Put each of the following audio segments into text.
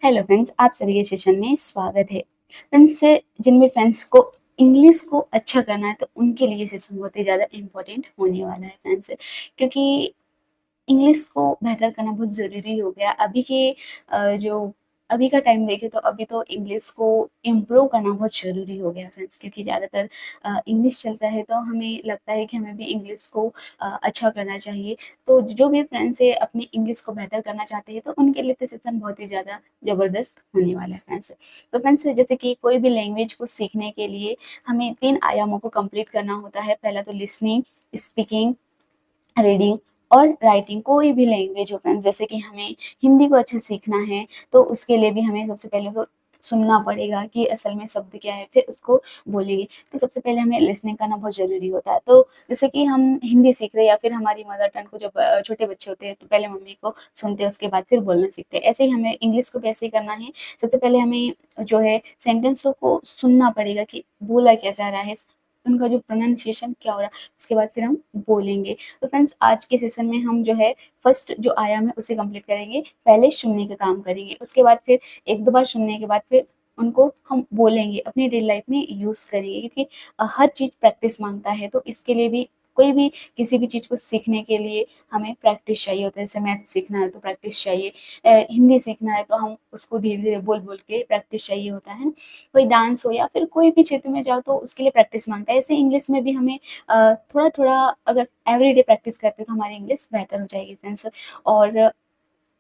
Hello friends, आप सभी के सेशन में स्वागत है। फ्रेंड्स, जिन भी फ्रेंड्स को इंग्लिश को अच्छा करना है तो उनके लिए सेशन बहुत ही ज़्यादा इम्पोर्टेंट होने वाला है फ्रेंड्स, क्योंकि इंग्लिश को बेहतर करना बहुत ज़रूरी हो गया। जो अभी का टाइम देखें तो अभी तो इंग्लिश को इम्प्रूव करना बहुत ज़रूरी हो गया फ्रेंड्स, क्योंकि ज़्यादातर इंग्लिश चलता है तो हमें लगता है कि हमें भी इंग्लिश को अच्छा करना चाहिए। तो जो भी फ्रेंड्स है अपनी इंग्लिश को बेहतर करना चाहते हैं तो उनके लिए तो सेशन बहुत ही ज़्यादा ज़बरदस्त होने वाला है फ्रेंड्स। तो फ्रेंड्स, जैसे कि कोई भी लैंग्वेज को सीखने के लिए हमें 3 आयामों को कंप्लीट करना होता है। पहला तो लिसनिंग, स्पीकिंग, रीडिंग और राइटिंग। कोई भी लैंग्वेज हो फ्रेंड्स, जैसे कि हमें हिंदी को अच्छे सीखना है तो उसके लिए भी हमें सबसे पहले तो सुनना पड़ेगा कि असल में शब्द क्या है, फिर उसको बोलेंगे। तो सबसे पहले हमें लिसनिंग करना बहुत ज़रूरी होता है। तो जैसे कि हम हिंदी सीख रहे हैं या फिर हमारी मदर टंग को जब छोटे बच्चे होते हैं तो पहले मम्मी को सुनते हैं, उसके बाद फिर बोलना सीखते हैं। ऐसे ही हमें इंग्लिश को कैसे करना है, सबसे पहले हमें जो है सेंटेंसों को सुनना पड़ेगा कि बोला क्या जा रहा है, उनका जो प्रोनाउंसिएशन क्या हो रहा है, उसके बाद फिर हम बोलेंगे। तो फ्रेंड्स, आज के सेशन में हम जो है फर्स्ट जो आयाम है उसे कंप्लीट करेंगे। पहले सुनने का काम करेंगे, उसके बाद फिर 1-2 बार सुनने के बाद फिर उनको हम बोलेंगे, अपनी डेली लाइफ में यूज़ करेंगे, क्योंकि हर चीज़ प्रैक्टिस माँगता है। तो इसके लिए भी कोई भी किसी भी चीज़ को सीखने के लिए हमें प्रैक्टिस चाहिए होता है। जैसे मैथ सीखना है तो प्रैक्टिस चाहिए, हिंदी सीखना है तो हम उसको धीरे-धीरे बोल-बोल के प्रैक्टिस चाहिए होता है। कोई डांस हो या फिर कोई भी क्षेत्र में जाओ तो उसके लिए प्रैक्टिस माँगता है। ऐसे इंग्लिश में भी हमें थोड़ा-थोड़ा अगर एवरीडे प्रैक्टिस करते हैं तो हमारी इंग्लिश बेहतर हो जाएगी फ्रेंड्स। और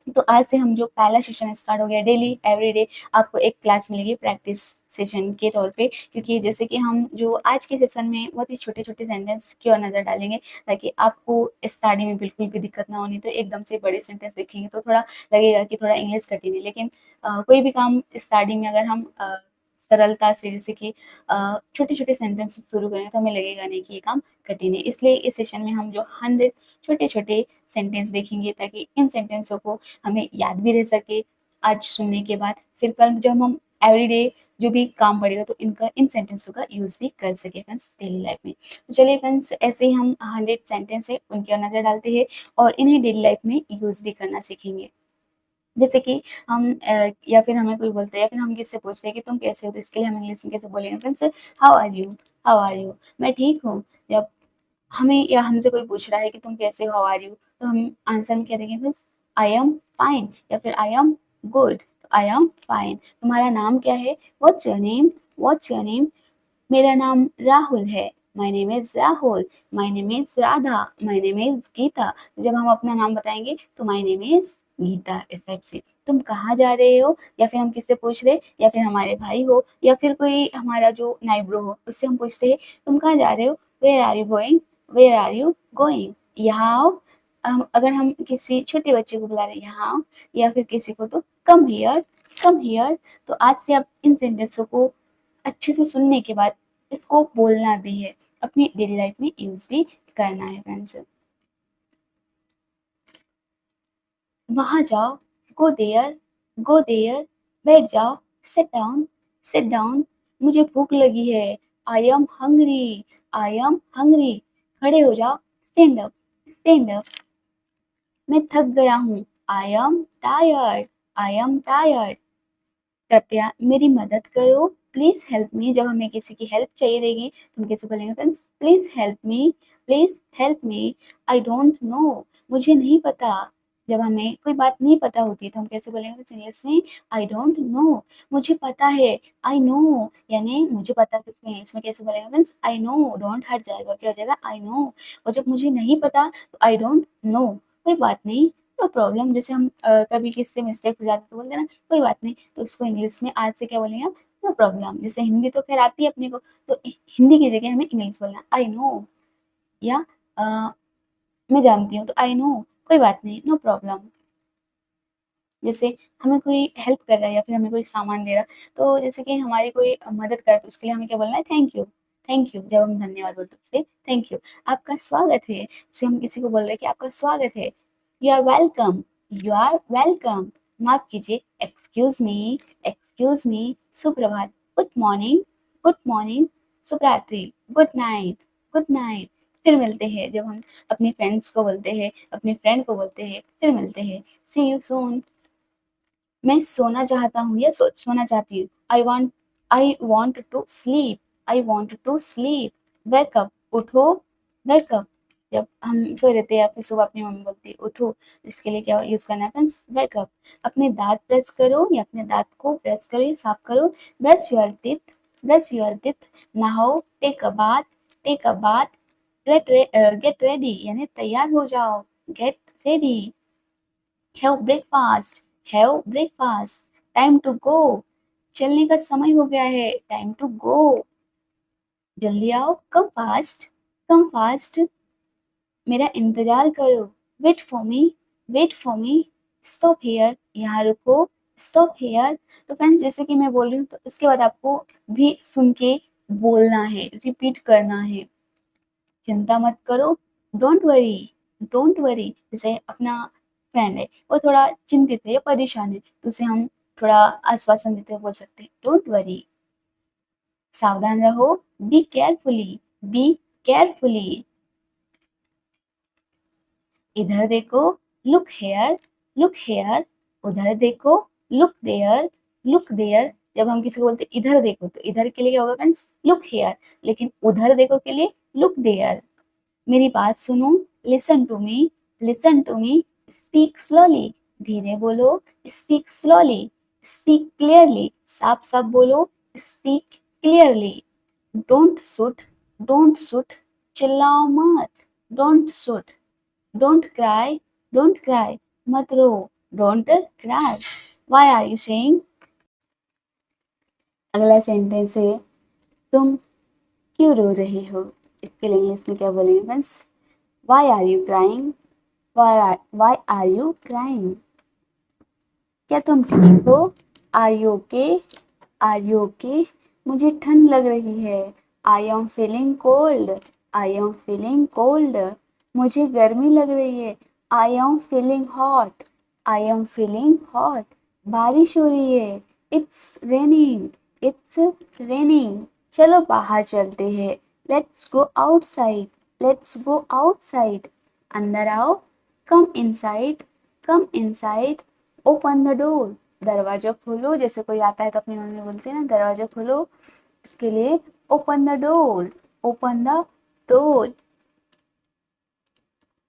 तो आज से हम जो पहला सेशन स्टार्ट हो गया, डेली एवरीडे आपको एक क्लास मिलेगी प्रैक्टिस सेशन के तौर पे, क्योंकि जैसे कि हम जो आज के सेशन में बहुत ही छोटे-छोटे सेंटेंस की ओर नज़र डालेंगे ताकि आपको स्टडी में बिल्कुल भी दिक्कत ना हो। नहीं तो एकदम से बड़े सेंटेंस देखेंगे तो थोड़ा लगेगा कि थोड़ा इंग्लिश कठिन है। लेकिन कोई भी काम स्टडी में अगर हम सरलता से, जैसे कि छोटे-छोटे सेंटेंस शुरू करें तो हमें लगेगा नहीं कि ये काम कठिन है। इसलिए इस सेशन में हम जो 100 छोटे-छोटे सेंटेंस देखेंगे ताकि इन सेंटेंसों को हमें याद भी रह सके आज सुनने के बाद। फिर कल जब हम एवरीडे जो भी काम पड़ेगा तो इनका इन सेंटेंसों का यूज़ भी कर सकें फ्रेंड्स डेली लाइफ में। तो चलिए फ्रेंड्स, ऐसे ही हम 100 सेंटेंस है उनकी ओर नज़र डालते हैं और इन्हें डेली लाइफ में यूज़ भी करना सीखेंगे। जैसे कि हम या फिर हमें कोई बोलता है या फिर हम किससे पूछते हैं कि तुम कैसे हो? तो इसके लिए हम इंग्लिश में कैसे बोलेंगे friends? How are you? How are you? मैं ठीक हूँ। या हमें या हमसे कोई पूछ रहा है कि तुम कैसे हो? How are you? तो हम आंसर में क्या देंगे फ्रेंड्स? आई एम फाइन या फिर I am good. I am fine. तुम्हारा नाम क्या है? What's your name? What's your name? मेरा नाम राहुल है। My name is Rahul. My name is Radha. My name is Geeta. जब हम अपना नाम बताएँगे तो माय नेम इज़ गीता, इस टाइप से। तुम कहाँ जा रहे हो? या फिर हम किससे पूछ रहे हैं या फिर हमारे भाई हो या फिर कोई हमारा जो नाइबरो हो उससे हम पूछते हैं तुम कहाँ जा रहे हो? Where are you going? Where are you going? यहाँ आओ। अगर हम किसी छोटे बच्चे को बुला रहे हैं यहाँ आओ, या फिर किसी को तो कम हियर, कम हियर। तो आज से आप इन सेंटेंसों को अच्छे से सुनने के बाद इसको बोलना भी है, अपनी डेली लाइफ में यूज़ भी करना है फ्रेंड्स। वहाँ जाओ, गो देयर, गो देयर। बैठ जाओ, सिट डाउन, सिट डाउन। मुझे भूख लगी है, I am hungry, I am hungry. खड़े हो जाओ, स्टैंड अप, स्टैंड अप। मैं थक गया हूँ, I am tired, I am tired. कृपया मेरी मदद करो, प्लीज़ हेल्प मी। जब हमें किसी की हेल्प चाहिए रहेगी तो हम कैसे बोलेंगे friends? Please help me, please help me. I don't know, मुझे नहीं पता। जब हमें कोई बात नहीं पता होती है तो हम कैसे बोलेंगे फ्रेंड्स इंग्लिश में? I don't know. मुझे पता है, आई नो, यानी मुझे पता है, तो इसको इंग्लिश में कैसे बोलेंगे फ्रेंड्स? I know. डोंट हट जाएगा और क्या हो जाएगा? I know. और जब मुझे नहीं पता तो आई डोंट नो। कोई बात नहीं, नो प्रॉब्लम। जैसे हम कभी किसी से मिस्टेक हो जाती है तो बोलते हैं ना कोई बात नहीं, तो उसको इंग्लिश में आज से क्या बोलेंगे आप? No problem. जैसे हिंदी तो खैर आती है अपने को, तो हिंदी की जगह हमें इंग्लिश बोलना है, आई नो। या अ, मैं जानती हूँ तो आई नो, कोई बात नहीं, नो प्रॉब्लम। जैसे हमें कोई हेल्प कर रहा है या फिर हमें कोई सामान दे रहा है, तो जैसे कि हमारी कोई मदद कर रहा है तो उसके लिए हमें क्या बोलना है? Thank you. Thank you. जब हम धन्यवाद बोलते हैं उससे थैंक यू। आपका स्वागत है, जैसे हम किसी को बोल रहे हैं कि आपका स्वागत है। You are welcome, you are welcome. माफ कीजिए, एक्सक्यूज मी, एक्सक्यूज मी। सुप्रभात, गुड मॉर्निंग, गुड मॉर्निंग। शुभ रात्रि, गुड नाइट, गुड नाइट। फिर मिलते हैं। जब हम अपने फ्रेंड्स को बोलते हैं, अपने फ्रेंड को बोलते हैं फिर मिलते हैं, सी यू सून। मैं सोना चाहता हूँ या सोना चाहती हूँ। I want to sleep, I want to sleep. Wake up, उठो, वेक अप। जब हम सो रहे थे या फिर सुबह अपनी मम्मी बोलती है उठो, इसके लिए क्या यूज करना है फ्रेंड्स, वेक अप। अपने दांत प्रेस करो या अपने दांत को प्रेस करो या साफ करो। Brush your teeth, brush your teeth. नहाओ, take a bath, take a bath. Get ready यानी तैयार हो जाओ, get ready. Have breakfast, have breakfast. Time to go, चलने का समय हो गया है, टाइम टू गो। जल्दी आओ, कम फास्ट, कम फास्ट। मेरा इंतजार करो, wait for me, wait for me. Stop here, यहाँ रुको, स्टॉप हेयर। तो फ्रेंड्स जैसे कि मैं बोल रही हूँ तो उसके बाद आपको भी सुन के बोलना है, रिपीट करना है। चिंता मत करो, डोंट वरी, डोंट वरी। जैसे अपना फ्रेंड है, वो थोड़ा चिंतित है या परेशान है, तो उसे हम थोड़ा आश्वासन देते हुए बोल सकते हैं, डोंट वरी। सावधान रहो, बी केयरफुली, बी केयरफुली। इधर देखो, लुक हेयर, लुक हेयर। उधर देखो, लुक देयर, लुक देयर। जब हम किसी को बोलते हैं इधर देखो, तो इधर के लिए क्या होगा फ्रेंड्स, लुक हेयर। लेकिन उधर देखो के लिए लुक देयर। मेरी बात सुनो, listen to me, listen to me. Speak slowly, धीरे बोलो, स्पीक स्लोली। स्पीक क्लियरली, साफ साफ बोलो, speak clearly. Don't shoot, don't shoot, चिल्लाओ मत, don't shoot. Don't cry, don't cry, मत रो, don't cry. Why are you saying. अगला सेंटेंस है, तुम क्यों रो रही हो। इसके लिए इसमें क्या बोलेंगे friends, why are you crying, why are you crying. क्या तुम ठीक हो, are you okay, are you okay. मुझे ठंड लग रही है, I am feeling cold, I am feeling cold. मुझे गर्मी लग रही है, I am feeling hot, I am feeling hot. बारिश हो रही है, इट्स रेनिंग, इट्स रेनिंग। चलो बाहर चलते हैं, let's go outside, let's go outside. अंदर आओ, come inside, come inside. Open the door, दरवाजा खोलो। जैसे कोई आता है तो अपनी मम्मी बोलती है ना, दरवाजा खोलो। इसके लिए open the door, open the door.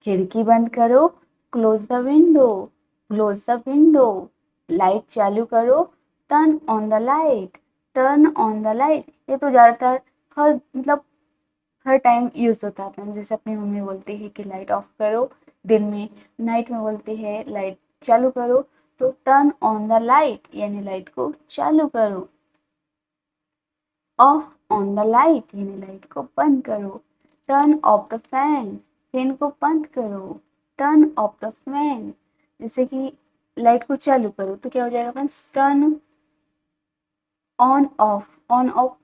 खिड़की बंद करो, close the window, close the window. Light चालू करो, turn on the light, turn on the light. ये तो ज़्यादातर हर मतलब हर टाइम यूज होता है अपन। जैसे अपनी मम्मी बोलती है कि लाइट ऑफ करो दिन में, नाइट में बोलती है लाइट चालू करो। तो टर्न ऑन द लाइट यानी लाइट को चालू करो। ऑफ ऑन द लाइट यानी लाइट को बंद करो। Turn off the fan, fan को बंद करो। टर्न ऑफ द फैन, जैसे कि लाइट को चालू करो तो क्या हो जाएगा friends, turn on off, on off,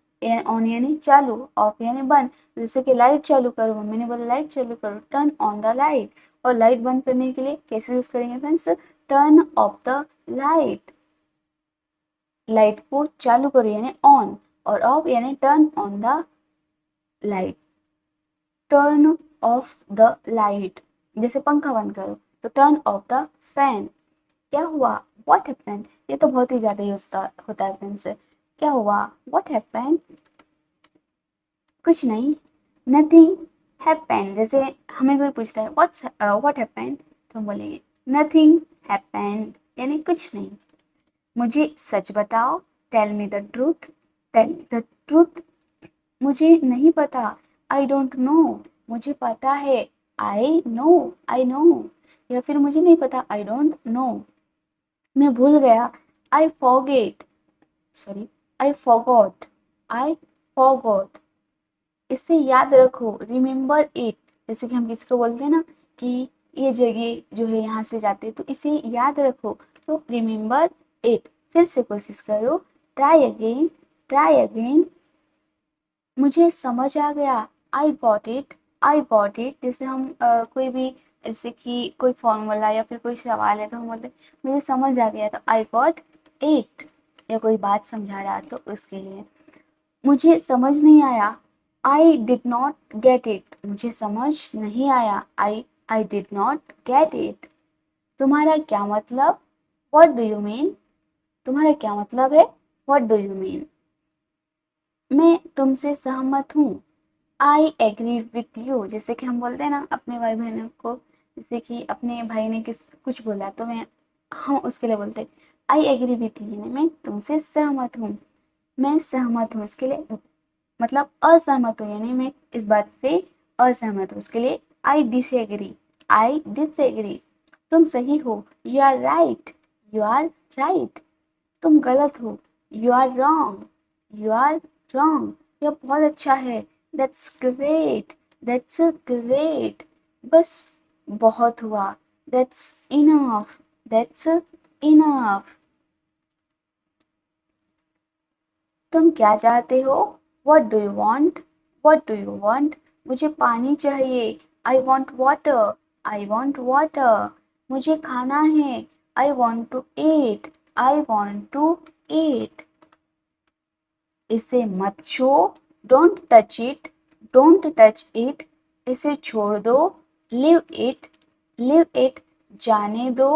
on यानी चालू, ऑफ यानी बंद। जैसे कि लाइट चालू करो, मम्मी ने बोला लाइट चालू करो, टर्न ऑन द लाइट। और लाइट बंद करने के लिए कैसे यूज करेंगे friends, turn off the light. Light को चालू करो यानी ऑन, और ऑफ यानी turn on the light. Turn off the light, जैसे पंखा बंद करो तो टर्न ऑफ द फैन। क्या हुआ, व्हाट हैपेंड। ये तो बहुत ही ज्यादा यूज होता है फ्रेंड्स। क्या हुआ, व्हाट हैपेंड। कुछ नहीं, नथिंग हैपेंड। जैसे हमें कोई पूछता है व्हाट हैपेंड, तो हम बोलेंगे नथिंग हैपेंड यानी कुछ नहीं। मुझे सच बताओ, tell me the truth, tell me the truth. मुझे नहीं पता, आई डोंट नो। मुझे पता है, आई नो, आई नो। या फिर मुझे नहीं पता, आई डोंट नो। मैं भूल गया, I forget, sorry, I forgot, I forgot. इससे याद रखो, रिमेंबर इट। जैसे कि हम किसी को बोलते हैं ना कि ये जगह जो है यहाँ से जाते तो इसे याद रखो, तो रिमेंबर इट। फिर से कोशिश करो, ट्राई अगेन, ट्राई अगेन। मुझे समझ आ गया, I got it, I got it. जैसे हम कोई भी, जैसे कि कोई फॉर्मूला या फिर कोई सवाल है तो हम बोलते हैं मुझे समझ आ गया, तो आई गॉट इट। या कोई बात समझा रहा तो उसके लिए। मुझे समझ नहीं आया, I did not get it. मुझे समझ नहीं आया, I did not get it. तुम्हारा क्या मतलब, वॉट डू यू मीन, तुम्हारा क्या मतलब है? What do you mean? मैं तुमसे सहमत हूँ। I agree with you. जैसे कि हम बोलते हैं ना अपने भाई बहनों को, जैसे कि अपने भाई ने कुछ बोला तो हम उसके लिए बोलते हैं आई एग्री विथ यू, यानी मैं तुमसे सहमत हूँ। मैं सहमत हूँ इसके लिए मतलब असहमत हूँ, यानी मैं इस बात से असहमत हूँ, उसके लिए आई डिसएग्री। I disagree. तुम सही हो, you are right. You are right. तुम गलत हो, you are wrong. You are wrong. यह बहुत अच्छा है, दैट्स ग्रेट। That's great. बस बहुत हुआ, दैट्स इनफ। That's enough. तुम क्या चाहते हो? What do you want? What do you want? मुझे पानी चाहिए, I want water. I want water. मुझे खाना है, I want to eat. I want to eat. इसे मत छू, don't touch it. Don't touch it. इसे छोड़ दो, लिव इट। Leave it. जाने दो,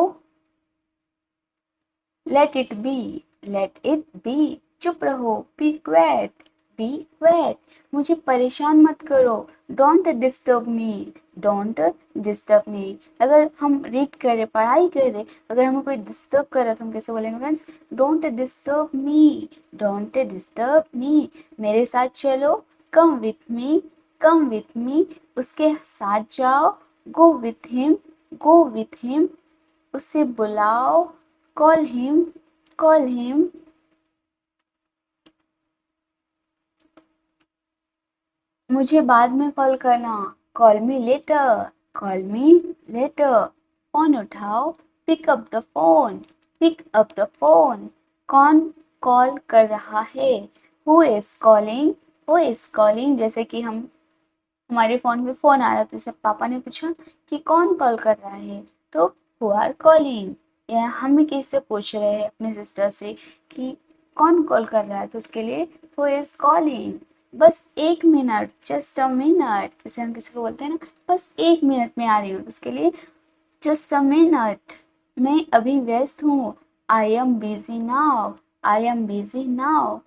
let it be. Let it be. चुप रहो, बी क्वेट। बी क्वेट। मुझे परेशान मत करो, don't disturb me. Don't disturb me. अगर हम रीड कर रहे, पढ़ाई कर रहे, अगर हमें कोई डिस्टर्ब कर रहा है तो हम कैसे बोलेंगे friends? Don't disturb me. Don't disturb me. मेरे साथ चलो, come with me. Come with me. उसके साथ जाओ, go with him. Go with him. उसे बुलाओ, कॉल हिम। Call him. मुझे बाद में कॉल करना, call me later. Call me later. Phone उठाओ, pick up the phone. Pick up the phone. कौन कॉल कर रहा है? Who is calling? Who is calling. जैसे कि हमारे फोन पे फोन आ रहा तो जैसे पापा ने पूछा कि कौन कॉल कर रहा है, तो हु आर कॉलिंग। या हम भी किसी से पूछ रहे हैं अपने सिस्टर से कि कौन कॉल कर रहा है, तो उसके लिए हु इज कॉलिंग। बस 1 मिनट, जस्ट अ मिनट। जैसे हम किसी को बोलते हैं ना बस 1 मिनट में आ रही हूँ, तो उसके लिए जस्ट अ मिनट। मैं अभी व्यस्त हूँ, I am busy now. I am busy now.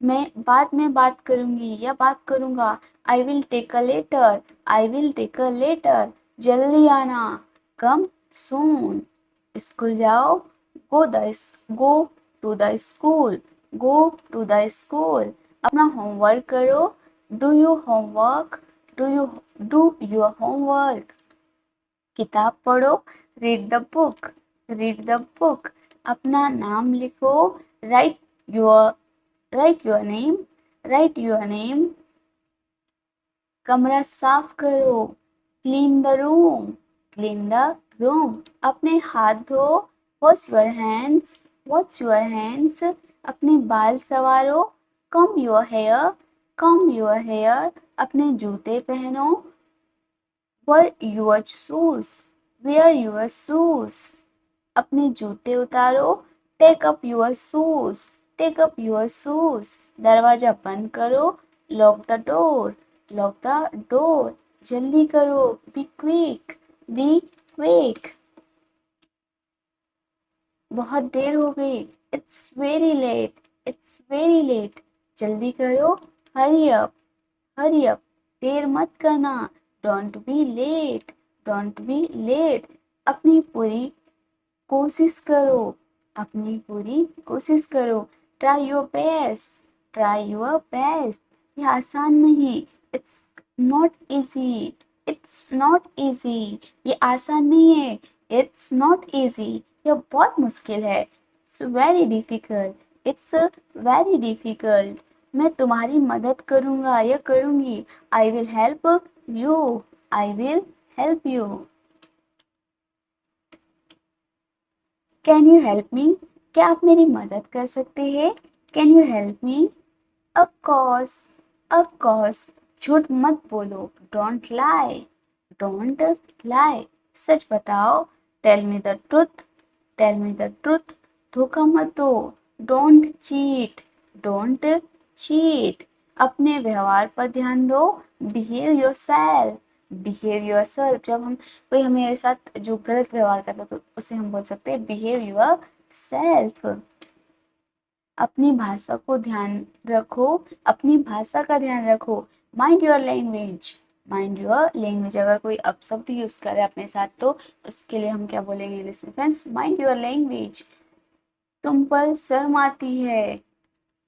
मैं बाद में बात करूंगी या बात करूंगा, I will take a later. I will take a later. जल्दी आना, कम सून। स्कूल जाओ, go to the school. Go to the school. अपना होमवर्क करो, do you homework. Do you do your homework. किताब पढ़ो, read the book. Read the book. अपना नाम लिखो, write your write your name. Write your name. कमरा साफ करो, clean the room. Clean the room. अपने हाथ धो, wash your hands. Wash your hands. अपने बाल संवारो, comb your hair. Comb your hair. अपने जूते पहनो, wear your shoes। wear your shoes। अपने जूते उतारो, take up your shoes. Take up your shoes. दरवाजा बंद करो, lock the door. Lock the door. जल्दी करो, बी क्विक। Be quick. बहुत देर हो गई, it's very late. It's very late. जल्दी करो, हरी अप। Hurry up. देर मत करना, don't be late. Don't be late. अपनी पूरी कोशिश करो। अपनी पूरी कोशिश करो, try your best. Try your best. यह आसान नहीं, it's not easy. It's not easy. ये आसान नहीं है, इट्स नॉट इजी। यह बहुत मुश्किल है, it's very difficult. It's very difficult. मैं तुम्हारी मदद करूंगा या करूंगी, I will help you. I will help you. Can you help me? क्या आप मेरी मदद कर सकते हैं? Can you help me? Of course. Of course. झूठ मत बोलो, डोंट लाई। Don't lie. सच बताओ, tell me the truth. Tell me the truth. धोखा मत दो, डोंट चीट। Don't cheat. अपने व्यवहार पर ध्यान दो, behave your self. Behave your self. जब कोई हमारे साथ जो गलत व्यवहार करता है तो उसे हम बोल सकते हैं बिहेव योर सेल्फ। अपनी भाषा को ध्यान रखो, अपनी भाषा का ध्यान रखो। Mind your language, mind your language. अगर कोई अपशब्द यूज करे अपने साथ तो उसके लिए हम क्या बोलेंगे इंग्लिश में फ्रेंड्स? Mind your language. तुम पर शर्म आती है,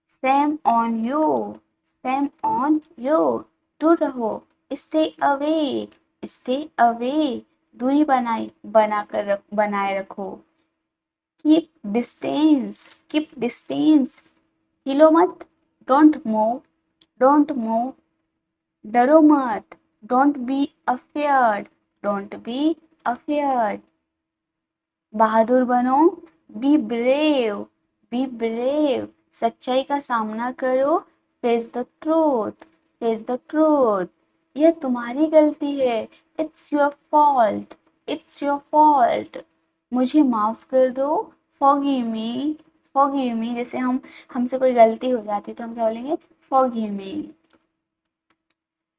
same on you, same on you. दूर रहो, स्टे अवे, स्टे अवे। दूरी बनाए रखो। Keep distance, keep distance. हिलो मत, डोंट मूव, डोंट मूव। डरो मत, don't be afraid, don't be afraid. बहादुर बनो, बी ब्रेव, बी ब्रेव। सच्चाई का सामना करो, face the truth, face the truth. यह तुम्हारी गलती है, it's your fault, it's your fault. मुझे माफ कर दो, फॉरगिव मी, फॉरगिव मी। जैसे हमसे कोई गलती हो जाती तो हम क्या बोलेंगे? Forgive me.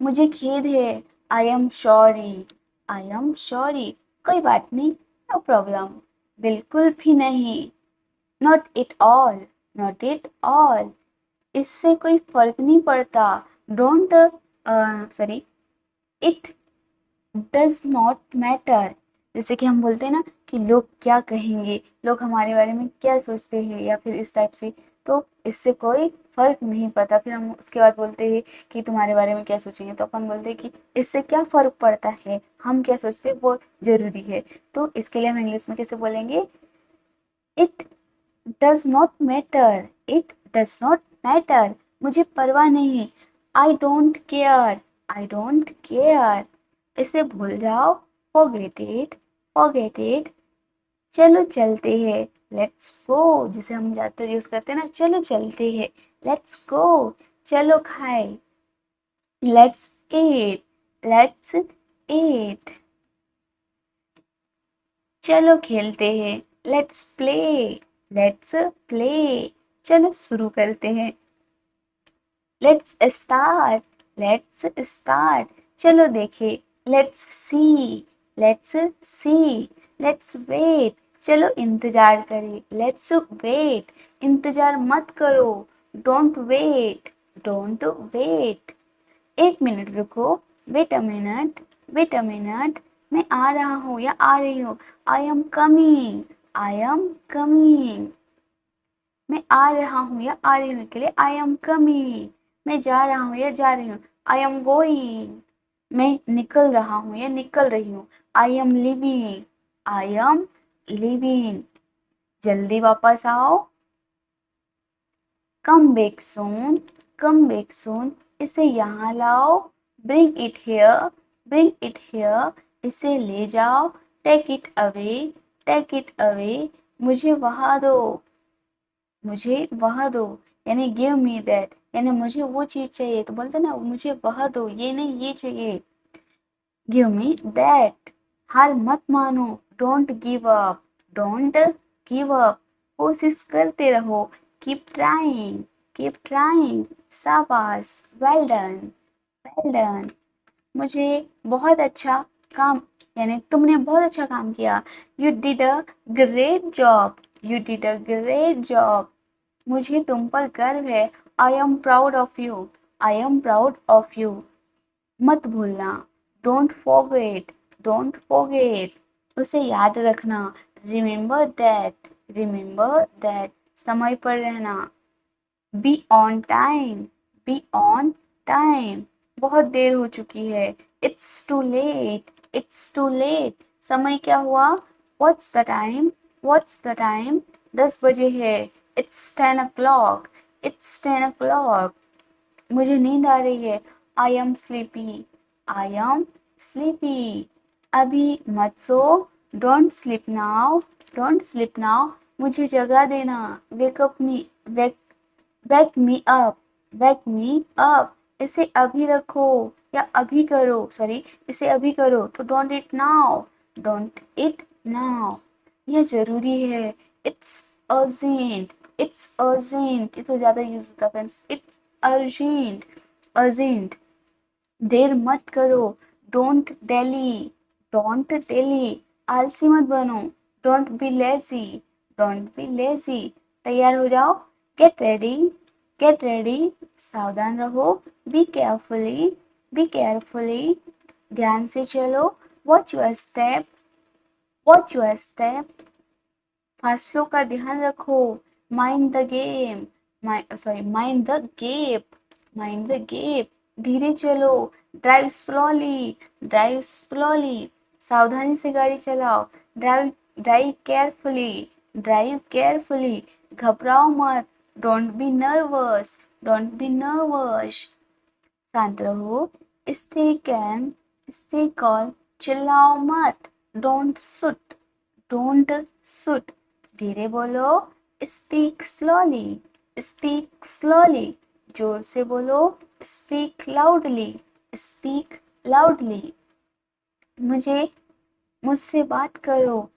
मुझे खेद है, I am sorry, I am sorry. कोई बात नहीं, नो प्रॉब्लम, बिल्कुल भी नहीं। Not at all, not at all. इससे कोई फर्क नहीं पड़ता। Don't sorry, it does not matter. जैसे कि हम बोलते हैं ना कि लोग क्या कहेंगे, लोग हमारे बारे में क्या सोचते हैं, या फिर इस टाइप से, तो इससे कोई फर्क नहीं पड़ता। फिर हम उसके बाद बोलते हैं कि तुम्हारे बारे में क्या सोचेंगे, तो अपन बोलते हैं कि इससे क्या फर्क पड़ता है, हम क्या सोचते हैं वो जरूरी है। तो इसके लिए हम इंग्लिश में कैसे बोलेंगे? It does not matter, it does not matter. मुझे परवाह नहीं, I don't care, I don't care. इसे भूल जाओ, फॉरगेट इट, फॉरगेट इट। चलो चलते हैं, लेट्स गो। जिसे हम ज्यादातर यूज करते हैं ना, चलो चलते हैं, लेट्स गो। चलो खाए, लेट्स ईट, लेट्स ईट। चलो खेलते हैं, लेट्स प्ले, लेट्स प्ले। चलो शुरू करते हैं, लेट्स स्टार्ट, लेट्स स्टार्ट। चलो देखे, let's see, let's see. Let's wait, चलो इंतजार करें, लेट्स वेट। इंतजार मत करो, डोंट वेट, डोंट वेट। एक मिनट रुको, wait a minute, wait a minute. मैं आ रहा हूँ या आ रही हूँ, I am coming, I am coming. मैं आ रहा हूँ या आ रही हूँ के लिए आई एम कमिंग। मैं जा रहा हूँ या जा रही हूँ, आई एम गोइंग। मैं निकल रहा हूँ या निकल रही हूँ, I M living, I am living. जल्दी वापस आओ, come back soon, come back soon. इसे यहाँ लाओ, bring it here, bring it here. इसे ले जाओ, take it away, take it away. मुझे वहाँ दो, मुझे वह दो, यानी गिव मी दैट, यानी मुझे वो चीज चाहिए। तो बोलते ना, मुझे वह दो, ये नहीं ये चाहिए, गिव मी दैट। हार मत मानो, don't give up, don't give up. कोशिश करते रहो, कीप ट्राइंग, कीप ट्राइंग। शाबाश, वेल डन, वेल डन। मुझे बहुत अच्छा काम, यानी तुमने बहुत अच्छा काम किया। You did a great job, you did a great job. मुझे तुम पर गर्व है, I am proud of you, I am proud of you. मत भूलना, डोंट फॉरगेट, डोंट फॉरगेट। उसे याद रखना, रिमेंबर दैट, रिमेंबर दैट। समय पर रहना, be on time, be on time. बहुत देर हो चुकी है, it's too late, it's too late. समय क्या हुआ? What's the time, what's the time? 10 बजे है, इट्स 10 o'clock, इट्स 10 o'clock। मुझे नींद आ रही है, I am sleepy, I am sleepy. अभी मत सो, don't sleep now, don't sleep now. मुझे जगा देना, wake up me, wake wake me up, wake me up. इसे अभी रखो या अभी करो, सॉरी, इसे अभी करो। तो don't it now, don't it now. यह जरूरी है, इट्स अर्जेंट, इट्स अर्जेंट। ये तो ज्यादा यूज होता है फ्रेंड्स, इट्स अर्जेंट, अर्जेंट। देर मत करो, डोंट डेली, डोंट डेली। आलसी मत बनो, don't be lazy, don't be lazy. तैयार हो जाओ, गेट रेडी, गेट रेडी, सावधान रहो, बी केयरफुली, बी केयरफुली, ध्यान से चलो, watch your step, watch your step, फासलों का ध्यान रखो, mind the game, mind the gap, mind the gap, धीरे चलो, ड्राइव स्लोली, ड्राइव स्लोली, सावधानी से गाड़ी चलाओ, drive drive carefully, drive carefully, घबराओ मत, don't be nervous, don't be nervous, शांत रहो, स्टे कैम, स्टे कॉल, चिल्लाओ मत, डोंट शुट, डोंट शुट, धीरे बोलो, स्पीक स्लोली, स्पीक स्लोली, जोर से बोलो, स्पीक लाउडली, स्पीक लाउडली, मुझसे बात करो,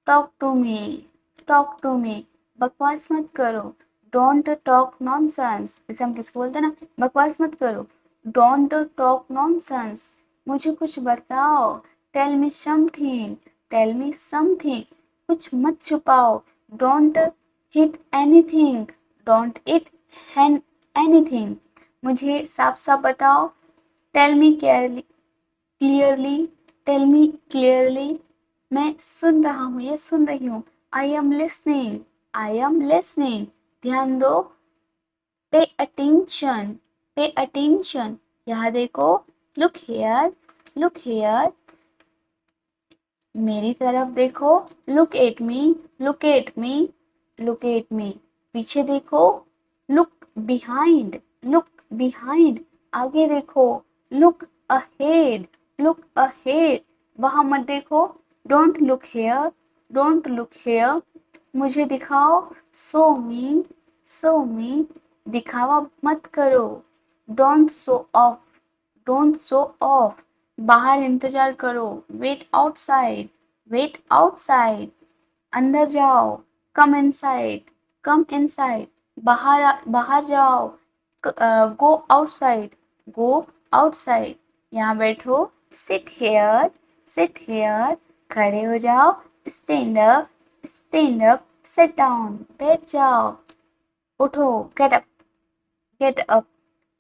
talk to me, talk to me, बकवास मत करो, डोंट टॉक नॉनसेंस, जैसे हम किसको बोलते हैं ना, बकवास मत करो, डोंट टॉक नॉनसेंस, मुझे कुछ बताओ, tell me something, tell me something, कुछ मत छुपाओ, don't hit anything, don't it anything, मुझे साफ साफ बताओ, tell me clearly, tell me clearly, मैं सुन रहा हूँ या सुन रही हूँ, I am listening, I am listening, ध्यान दो, पे अटेंशन, पे अटेंशन, यहाँ देखो, लुक हेयर, लुक हेयर, मेरी तरफ देखो, look at me, look at me, look at me, पीछे देखो, लुक बिहाइंड, लुक बिहाइंड, आगे देखो, लुक अहेड, लुक अहेड, वहां मत देखो, don't look here, don't look here, मुझे दिखाओ, सो मी, सो मी, दिखावा मत करो, don't show off, don't show off, बाहर इंतजार करो, वेट आउटसाइड, वेट आउटसाइड, अंदर जाओ, कम इनसाइड, कम इनसाइड, बाहर जाओ, गो आउटसाइड, गो आउटसाइड, यहाँ बैठो, सिट हेयर, सिट हेयर, खड़े हो जाओ, stand up, stand up, sit down, बैठ जाओ, उठो, गेट अप,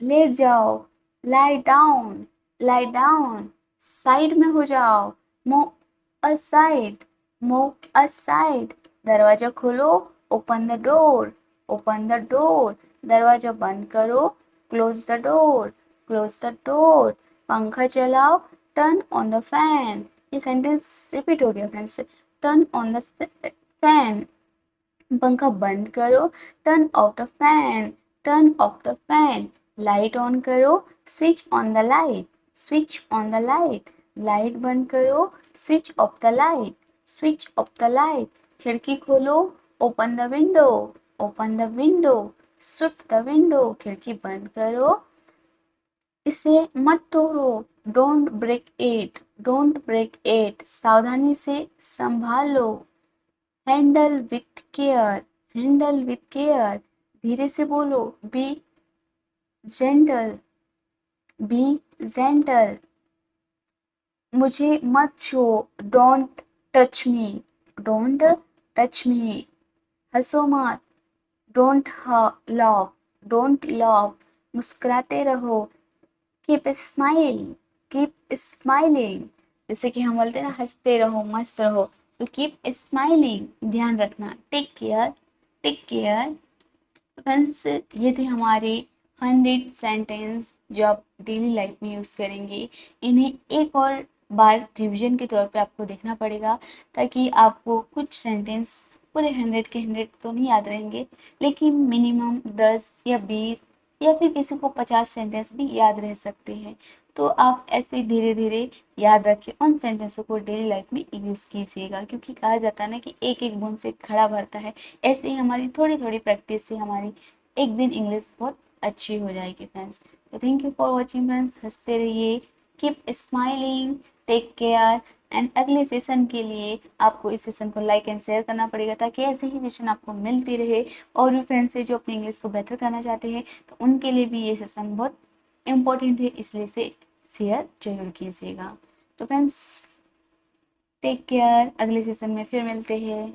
लेट जाओ, lie down, lie down, side में हो जाओ, मूव असाइड, मूव असाइड, दरवाजा खोलो, open the door, open the door, दरवाजा बंद करो, close the door, close the door, पंखा चलाओ, टर्न ऑन द फैन, ये सेंटेंस रिपीट हो गया friends, turn on the fan, पंखा बंद करो, turn off the fan, turn off the fan, light on करो, switch on the light, switch on the light, light बंद करो, switch off the light, switch off the light, खिड़की खोलो, open the window, open the window, shut the window, खिड़की बंद करो, इसे मत तोड़ो, don't break it, don't break it, सावधानी से संभाल लो, handle with care, handle with care, धीरे से बोलो, बी जेंटल, बी जेंटल, मुझे मत छू, don't touch me, don't touch me, हंसो मत, डोंट लाफ, डोंट लाफ, मुस्कुराते रहो, कीप स्माइल, कीप स्माइलिंग, जैसे कि हम बोलते हैं ना, हंसते रहो, मस्त रहो, तो कीप स्माइलिंग, ध्यान रखना, take care, take care. Friends, ये थे हमारे 100 सेंटेंस जो आप डेली लाइफ में यूज़ करेंगे। इन्हें एक और बार रिवीजन के तौर पे आपको देखना पड़ेगा, ताकि आपको कुछ सेंटेंस पूरे 100 के 100 तो नहीं याद रहेंगे, लेकिन मिनिमम 10 या 20 या फिर किसी को 50 सेंटेंस भी याद रह सकते हैं। तो आप ऐसे धीरे धीरे याद रखिए, उन सेंटेंसों को डेली लाइफ में यूज़ कीजिएगा, क्योंकि कहा जाता है ना कि एक एक बूंद से घड़ा भरता है। ऐसे ही हमारी थोड़ी थोड़ी प्रैक्टिस से हमारी एक दिन इंग्लिश बहुत अच्छी हो जाएगी फ्रेंड्स। तो thank you for watching friends, हंसते रहिए, keep smiling, take care, and अगले सेशन के लिए आपको इस सेशन को लाइक एंड शेयर करना पड़ेगा, ताकि ऐसे ही सेशन आपको मिलती रहे। और भी फ्रेंड्स है जो अपनी इंग्लिश को बेहतर करना चाहते हैं, तो उनके लिए भी ये सेशन बहुत इम्पोर्टेंट है, इसलिए से शेयर जरूर कीजिएगा। तो फ्रेंड्स, टेक केयर, अगले सेशन में फिर मिलते हैं।